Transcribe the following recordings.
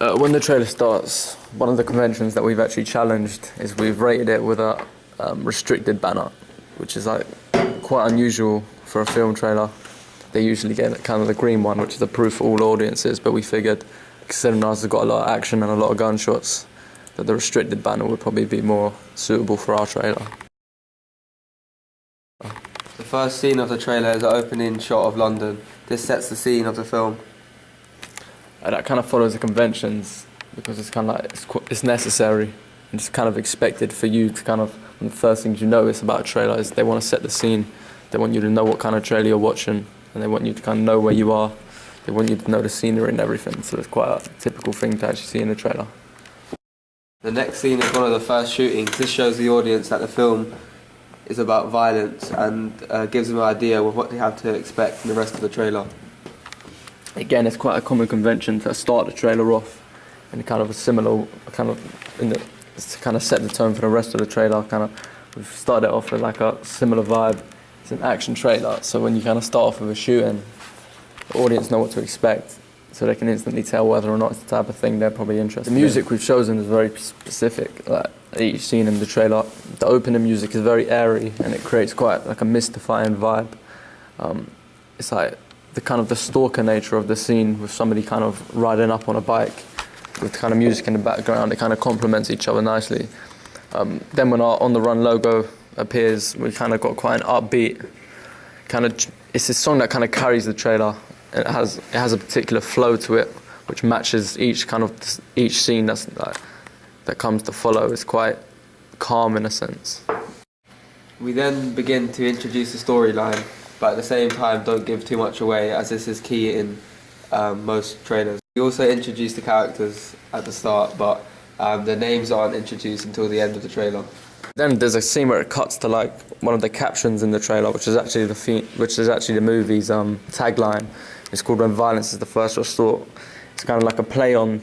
When the trailer starts, one of the conventions that we've actually challenged is we've rated it with a restricted banner, which is like quite unusual for a film trailer. They usually get kind of the green one, which is approved for all audiences, but we figured, considering ours has got a lot of action and a lot of gunshots, that the restricted banner would probably be more suitable for our trailer. The first scene of the trailer is the opening shot of London. This sets the scene of the film. And that kind of follows the conventions because it's kind of like it's necessary and it's kind of expected for you to kind of, one of the first things you notice about a trailer is they want to set the scene. They want you to know what kind of trailer you're watching and they want you to kind of know where you are. They want you to know the scenery and everything, so it's quite a typical thing to actually see in a trailer. The next scene is one of the first shootings. This shows the audience that the film is about violence and gives them an idea of what they have to expect in the rest of the trailer. Again, it's quite a common convention to start the trailer off in kind of a similar to kind of set the tone for the rest of the trailer. We've started it off with like a similar vibe. It's an action trailer, so when you kind of start off with a shooting, the audience know what to expect, so they can instantly tell whether or not it's the type of thing they're probably interested in. The music we've chosen is very specific. Like each scene in the trailer, the opening music is very airy and it creates quite like a mystifying vibe. It's like the stalker nature of the scene with somebody kind of riding up on a bike with kind of music in the background. It kind of complements each other nicely. Then when our On The Run logo appears, we kind of got quite an upbeat it's a song that kind of carries the trailer. It has a particular flow to it which matches each scene that comes to follow. It's quite calm in a sense. We then begin to introduce the storyline, but at the same time don't give too much away, as this is key in most trailers. We also introduce the characters at the start, but their names aren't introduced until the end of the trailer. Then there's a scene where it cuts to like one of the captions in the trailer, which is actually the movie's tagline. It's called "When Violence Is the First Resort." It's kind of like a play on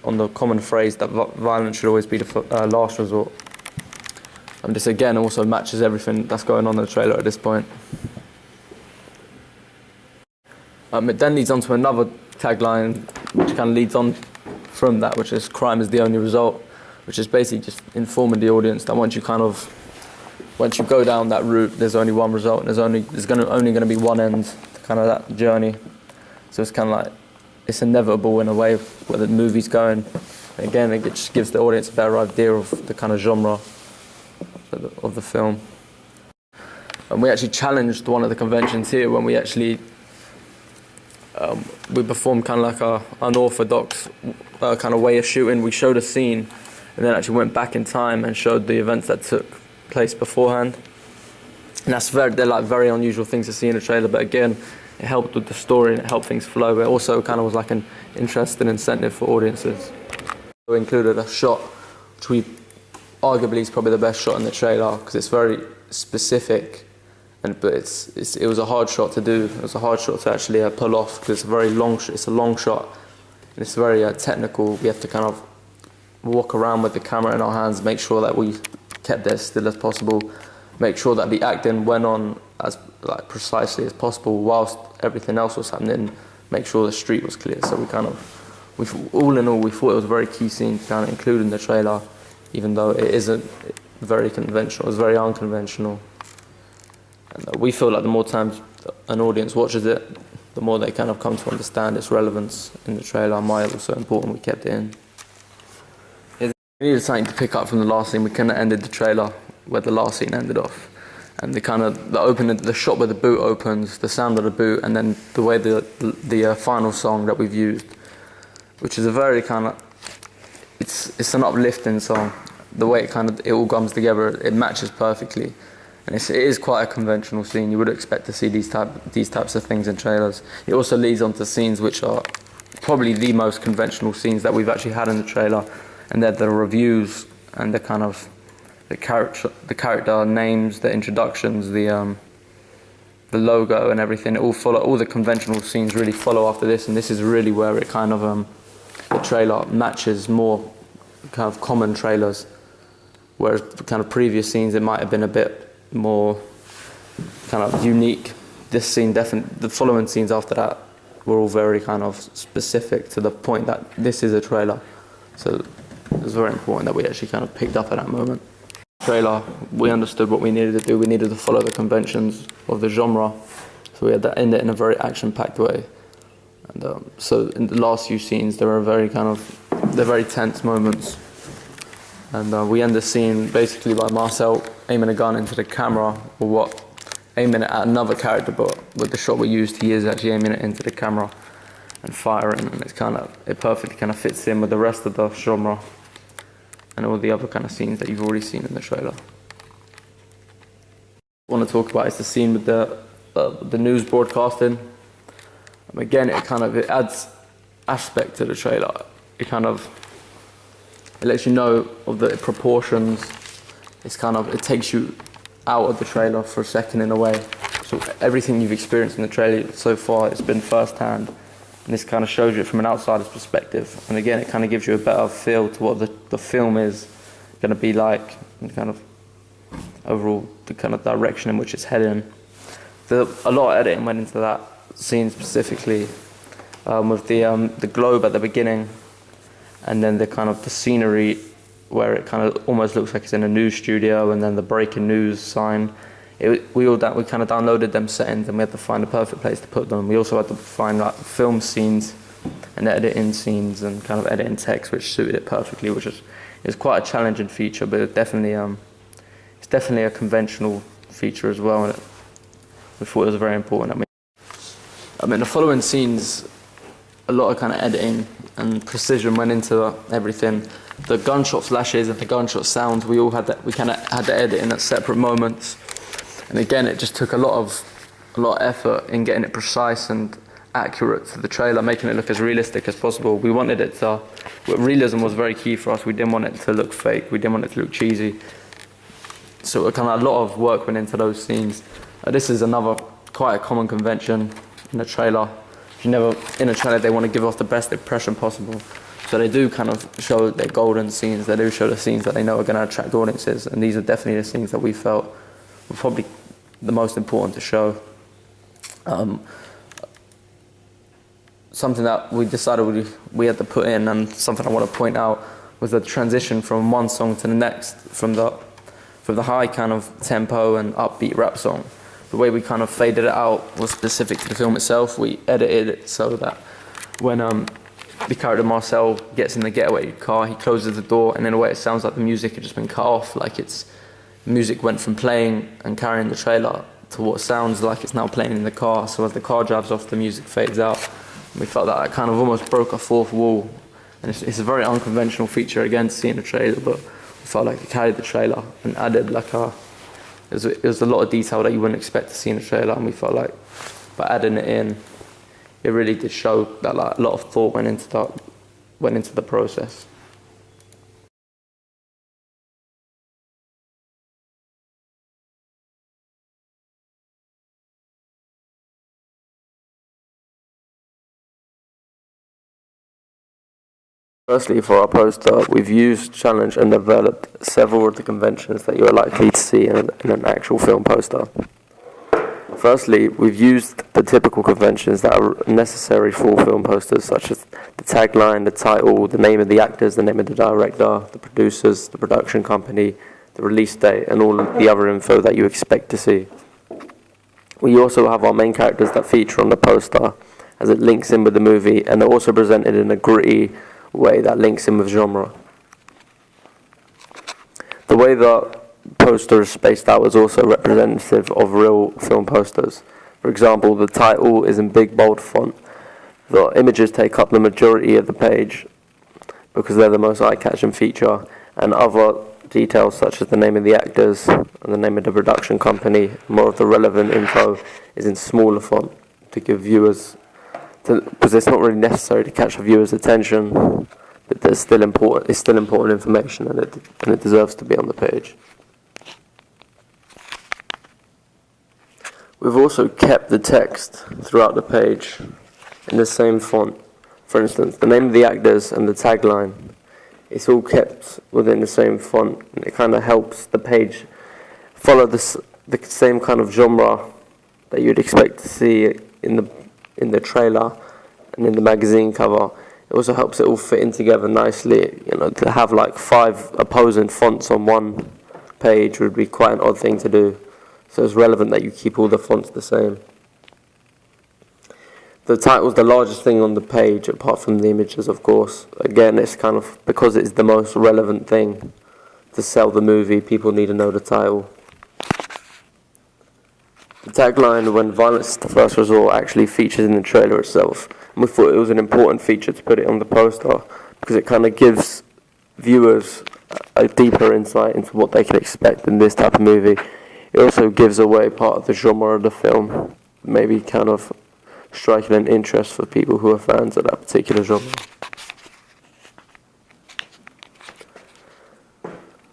the common phrase that violence should always be the last resort. And this again also matches everything that's going on in the trailer at this point. It then leads on to another tagline, which kind of leads on from that, which is "Crime is the only result," which is basically just informing the audience that once you go down that route, there's only one result, and there's only going to be one end to kind of that journey. So it's kind of like it's inevitable in a way where the movie's going. And again, it just gives the audience a better idea of the kind of genre of the film. And we actually challenged one of the conventions here when we actually we performed kind of like a unorthodox kind of way of shooting. We showed a scene and then actually went back in time and showed the events that took place beforehand. And they're like very unusual things to see in a trailer, but again, it helped with the story and it helped things flow. It also kind of was like an interesting incentive for audiences. We included a shot, which arguably is probably the best shot in the trailer because it's very specific. But it was a hard shot to do. It was a hard shot to actually pull off because it's a long shot and it's very technical. We have to kind of walk around with the camera in our hands, make sure that we kept it as still as possible, make sure that the acting went on as precisely as possible whilst everything else was happening, make sure the street was clear. So all in all, we thought it was a very key scene to kind of include in the trailer, even though it isn't very conventional. It's very unconventional. And we feel like the more times an audience watches it, the more they kind of come to understand its relevance in the trailer and why it was so important we kept it in. We needed something to pick up from the last scene. We kind of ended the trailer where the last scene ended off. And the shot where the boot opens, the sound of the boot, and then the way the final song that we've used, which is a very kind of, it's an uplifting song. The way it all comes together, it matches perfectly. And it is quite a conventional scene. You would expect to see these types of things in trailers. It also leads on to scenes which are probably the most conventional scenes that we've actually had in the trailer, and they're the reviews and the kind of the character names, the introductions, the logo and everything. All the conventional scenes really follow after this, and this is really where it kind of the trailer matches more kind of common trailers, whereas the kind of previous scenes it might have been a bit more kind of unique. This scene definitely, the following scenes after that were all very kind of specific to the point that this is a trailer. So it was very important that we actually kind of picked up at that moment. Trailer, we understood what we needed to do. We needed to follow the conventions of the genre. So we had to end it in a very action-packed way. And so in the last few scenes, they're very tense moments. And we end the scene basically by Marcel aiming a gun into the camera, aiming it at another character, but with the shot we used, he is actually aiming it into the camera and firing, and it perfectly kind of fits in with the rest of the genre and all the other kind of scenes that you've already seen in the trailer. What I want to talk about is the scene with the news broadcasting. Again, it adds aspect to the trailer. It lets you know of the proportions. It takes you out of the trailer for a second in a way. So everything you've experienced in the trailer so far, it's been first-hand. And this kind of shows you it from an outsider's perspective. And again, it kind of gives you a better feel to what the film is going to be like, and kind of overall the kind of direction in which it's heading. A lot of editing went into that scene specifically, with the globe at the beginning, and then the scenery where it kind of almost looks like it's in a news studio, and then the breaking news sign. We kind of downloaded them settings, and we had to find the perfect place to put them. We also had to find film scenes and edit in scenes and kind of edit in text, which suited it perfectly, which is quite a challenging feature, but it's definitely a conventional feature as well, and we thought it was very important. I mean, the following scenes, a lot of kind of editing and precision went into everything. The gunshot flashes and the gunshot sounds, we kind of had to edit in at separate moments. And again, it just took a lot of effort in getting it precise and accurate to the trailer, making it look as realistic as possible. We wanted it to, realism was very key for us. We didn't want it to look fake. We didn't want it to look cheesy. So a lot of work went into those scenes. This is another quite a common convention in a trailer. In a trailer, they want to give off the best impression possible. So they do kind of show their golden scenes. They do show the scenes that they know are going to attract audiences. And these are definitely the scenes that we felt were probably the most important to show. Something that we decided we had to put in, and something I want to point out, was the transition from one song to the next, from the high kind of tempo and upbeat rap song. The way we kind of faded it out was specific to the film itself. We edited it so that when the character Marcel gets in the getaway car, he closes the door, and in a way it sounds like the music had just been cut off, like music went from playing and carrying the trailer to what sounds like it's now playing in the car. So as the car drives off, the music fades out. And we felt that kind of almost broke a fourth wall. And it's a very unconventional feature again to see in a trailer, but we felt like it carried the trailer and added it was a lot of detail that you wouldn't expect to see in a trailer, and we felt like by adding it in, it really did show that a lot of thought went into the process. Firstly, for our poster, we've used, challenged and developed several of the conventions that you're likely to see in an actual film poster. Firstly, we've used the typical conventions that are necessary for film posters, such as the tagline, the title, the name of the actors, the name of the director, the producers, the production company, the release date, and all the other info that you expect to see. We also have our main characters that feature on the poster, as it links in with the movie, and they're also presented in a gritty way that links in with genre. The way the poster is spaced out is also representative of real film posters. For example, the title is in big bold font. The images take up the majority of the page because they're the most eye-catching feature, and other details such as the name of the actors and the name of the production company, more of the relevant info, is in smaller font to give viewers, because it's not really necessary to catch a viewer's attention, but it's still important information, and it deserves to be on the page. We've also kept the text throughout the page in the same font. For instance, the name of the actors and the tagline, it's all kept within the same font, and it kind of helps the page follow the same kind of genre that you'd expect to see in the trailer, and in the magazine cover. It also helps it all fit in together nicely. You know, to have like 5 opposing fonts on one page would be quite an odd thing to do. So it's relevant that you keep all the fonts the same. The title is the largest thing on the page, apart from the images, of course. Again, it's kind of, because it's the most relevant thing to sell the movie, people need to know the title. The tagline, "When violence is the first resort," actually features in the trailer itself. And we thought it was an important feature to put it on the poster, because it kind of gives viewers a deeper insight into what they can expect in this type of movie. It also gives away part of the genre of the film, maybe kind of striking an interest for people who are fans of that particular genre.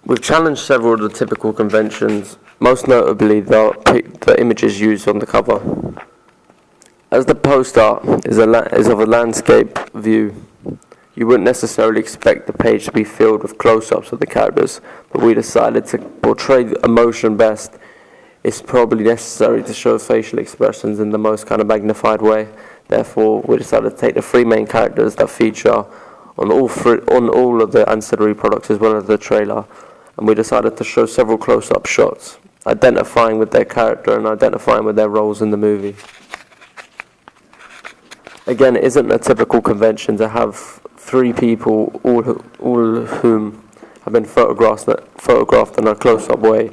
We've challenged several of the typical conventions, most notably the images used on the cover. As the poster is of a landscape view, you wouldn't necessarily expect the page to be filled with close-ups of the characters, but we decided to portray emotion best. It's probably necessary to show facial expressions in the most kind of magnified way. Therefore, we decided to take the 3 main characters that feature on all of the ancillary products as well as the trailer, and we decided to show several close-up shots, identifying with their character and identifying with their roles in the movie. Again, it isn't a typical convention to have 3 people, all of whom have been photographed in a close-up way,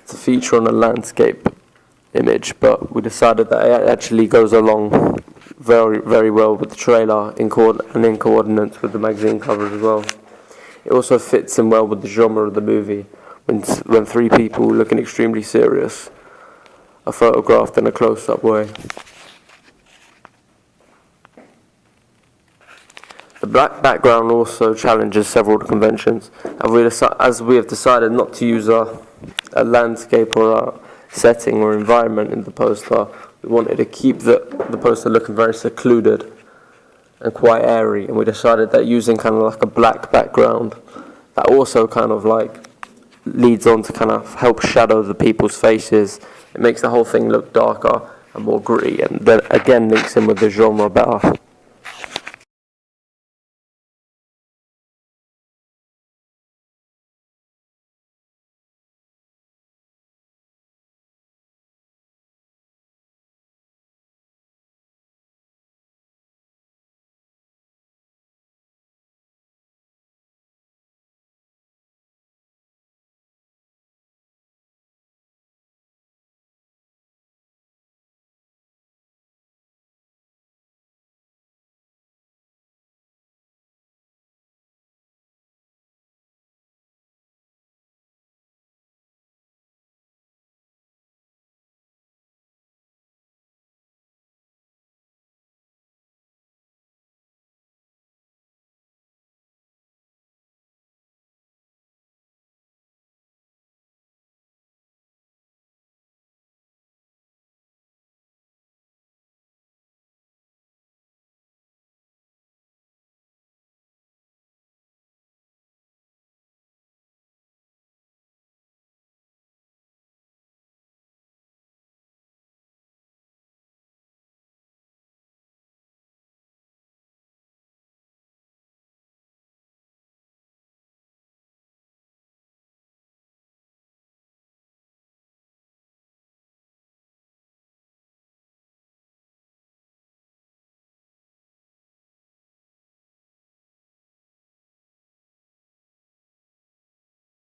to feature on a landscape image, but we decided that it actually goes along very, very well with the trailer in coordinates with the magazine cover as well. It also fits in well with the genre of the movie, when 3 people looking extremely serious are photographed in a close-up way. The black background also challenges several conventions, as we have decided not to use a landscape or a setting or environment in the poster. We wanted to keep the poster looking very secluded and quite airy, and we decided that using kind of like a black background that also kind of like leads on to kind of help shadow the people's faces, it makes the whole thing look darker and more gritty, and then again links in with the genre better.